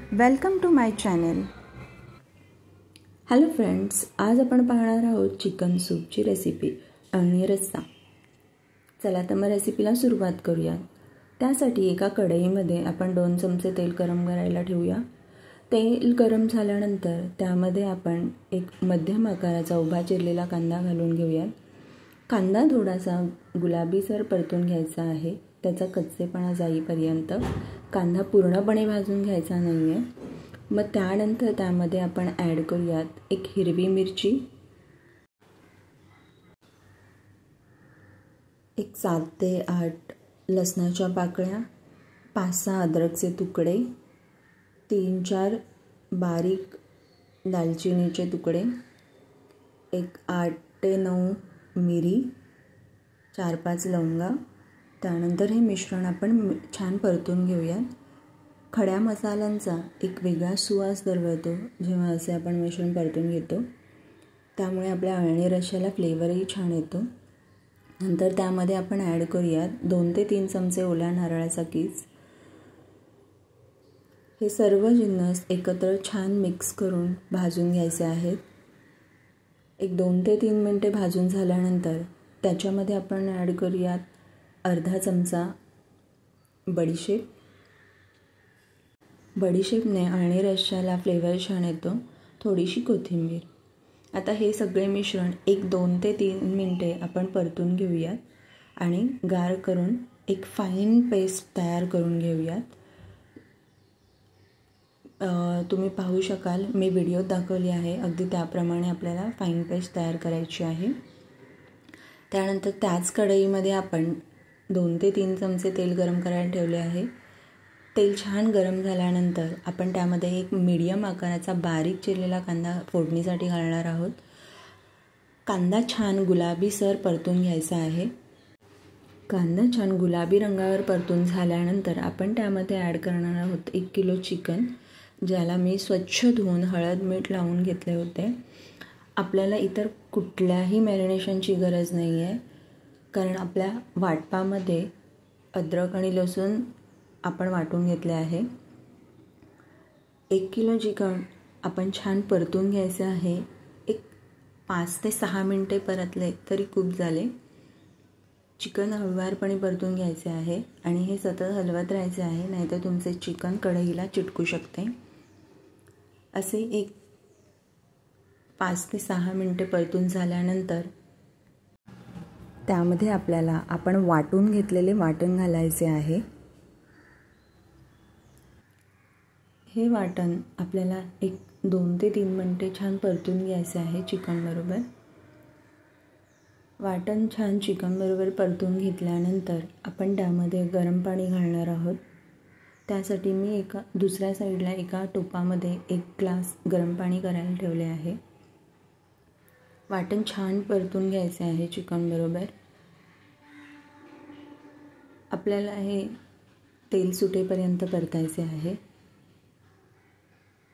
Welcome to my channel. Hello friends, आज आपण पाहणार आहोत चिकन सूपची रेसिपी आणि रस्सा. चला तर मग रेसिपीला सुरुवात करूया. त्यासाठी एका कढईमध्ये आपण 2 चमचे तेल गरम करायला ठेवूया. तेल गरम झाल्यानंतर त्यामध्ये आपण एक मध्यम आकाराचा उभा चिरलेला कांदा घालून घेऊया. कांदा थोडासा गुलाबीसर परतून घ्यायचा आहे, त्याचा कच्चेपणा जाईपर्यंत. कांदा पूर्णपणे भाजून घ्यायचा नाही आहे. मग त्यानंतर त्यामध्ये आपण ॲड करूयात एक हिरवी मिरची, एक 7 ते 8 लसणाच्या पाकळ्या, 5-6 अद्रकचे तुकडे, 3-4 बारीक दालचिनीचे तुकडे, एक 8 ते 9 मिरी, 4-5 लवंगा. त्यानंतर हे मिश्रण आपण छान परतून घेऊया. खड्या मसाल्यांचा एक वेगळा सुवास दरवळतो जेव्हा असे आपण मिश्रण परतून घेतो. त्यामुळे आपल्या अळणी रश्श्याला फ्लेवरही छान येतो. नंतर त्यामध्ये आपण ॲड करूयात 2 ते 3 चमचे ओल्या नारळाचा कीस. हे सर्व जिन्नस एकत्र छान मिक्स करून भाजून घ्यायचे आहेत. एक 2 ते 3 मिनटे भाजून झाल्यानंतर त्याच्यामध्ये आपण ॲड करूयात अर्धा चमचा बडीशेप. बडीशेपने अळणी रश्श्याला फ्लेवर छान येतो. थोडीशी कोथिंबीर. आता हे सगळे मिश्रण एक 2 ते 3 मिनटे आपण परतून घेऊयात आणि गार करून एक फाईन पेस्ट तयार करून घेऊयात. तुम्ही पाहू शकाल, मी व्हिडिओत दाखवली आहे अगदी त्याप्रमाणे आपल्याला फाईन पेस्ट तयार करायची आहे. त्यानंतर त्याच कढईमध्ये आपण 2 ते 3 चमचे तेल गरम करायला ठेवले आहे. तेल छान गरम झाल्यानंतर आपण त्यामध्ये एक मीडियम आकाराचा बारीक चिरलेला कांदा फोडणीसाठी घालणार आहोत. कांदा छान गुलाबीसर परतून घ्यायचा आहे. कांदा छान गुलाबी रंगावर परतून झाल्यानंतर आपण त्यामध्ये ॲड करणार आहोत 1 किलो चिकन, ज्याला मी स्वच्छ धुवून हळद मीठ लावून घेतले होते. आपल्याला इतर कुठल्याही मॅरिनेशनची गरज नाही आहे, कारण आपल्या वाटपामध्ये अद्रक आणि लसूण आपण वाटून घेतले आहे. 1 किलो चिकन आपण छान परतून घ्यायचे आहे. एक 5 ते 6 मिनटे परतले तरी खूप झाले. चिकन हळूवारपणे परतून घ्यायचे आहे आणि हे सतत हलवत राहायचे आहे, नाहीतर तुमचे चिकन कढईला चिटकू शकते. असे एक 5 ते 6 मिनटे परतून झाल्यानंतर त्यामध्ये आपल्याला आपण वाटून घेतलेले वाटण घालायचे आहे. हे वाटण आपल्याला एक 2 ते 3 मिनटे छान परतून घ्यायचे आहे चिकनबरोबर. वाटण छान चिकनबरोबर परतून घेतल्यानंतर आपण त्यामध्ये गरम पाणी घालणार आहोत. त्यासाठी मी दुसऱ्या साईडला एका टोपामध्ये 1 ग्लास गरम पाणी करायला ठेवले आहे. वाटण छान परतून घ्यायचे आहे चिकनबरोबर. आपल्याला हे तेल सुटेपर्यंत परतायचे आहे.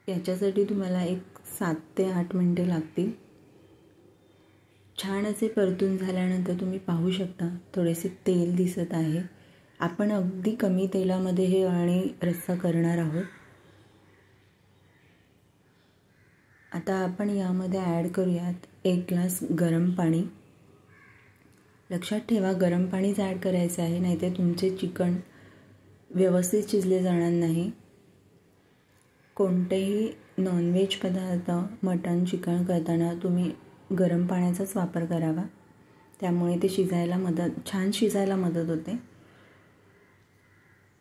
याच्यासाठी तुम्हाला एक 7 ते 8 मिनटे लागतील. छान असे परतून झाल्यानंतर तुम्ही पाहू शकता थोडेसे तेल दिसत आहे. आपण अगदी कमी तेलामध्ये हे अळणी रस्सा करणार आहोत. आता आपण यामध्ये ॲड करूयात 1 ग्लास गरम पाणी. लक्षात ठेवा, गरम पाणीच ॲड करायचं आहे, नाहीतर तुमचे चिकन व्यवस्थित शिजले जाणार नाही. कोणतेही नॉनव्हेज पदार्थ, मटण, चिकन करताना तुम्ही गरम पाण्याचाच वापर करावा. त्यामुळे ते छान शिजायला मदत होते.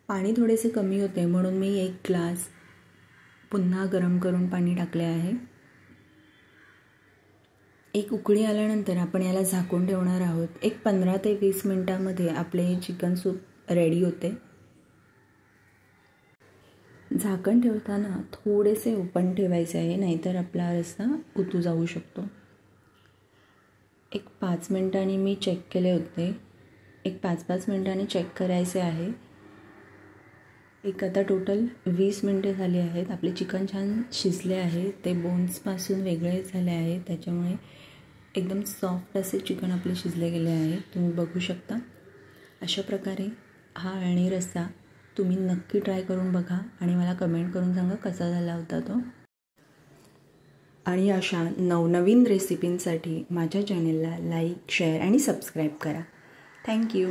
पाणी थोडेसे कमी होते म्हणून मी 1 ग्लास पुन्हा गरम करून पाणी टाकले आहे. एक उकळी आल्यानंतर आपण याला झाकून ठेवणार आहोत. एक 15 ते 20 मिनटामध्ये आपले हे चिकन सूप रेडी होते. झाकण ठेवताना थोडेसे ओपन ठेवायचे आहे, नाहीतर आपला रस्सा उतू जाऊ शकतो. एक 5 मिनटांनी मी चेक केले होते. एक 5-5 मिनटांनी चेक करायचे आहे. आता टोटल 20 मिनटे झाली आहेत. आपले चिकन छान शिजले आहे. ते बोन्सपासून वेगळे झाले आहे, त्याच्यामुळे एकदम सॉफ्ट असे चिकन आपले शिजले गेले आहे. तुम्ही बघू शकता. अशा प्रकारे हा अळणी रस्सा तुम्ही नक्की ट्राय करून बघा आणि मला कमेंट करून सांगा कसा झाला होता तो. आणि अशा नवनवीन रेसिपींसाठी माझ्या चॅनेलला लाईक, शेअर आणि सबस्क्राईब करा. थँक्यू.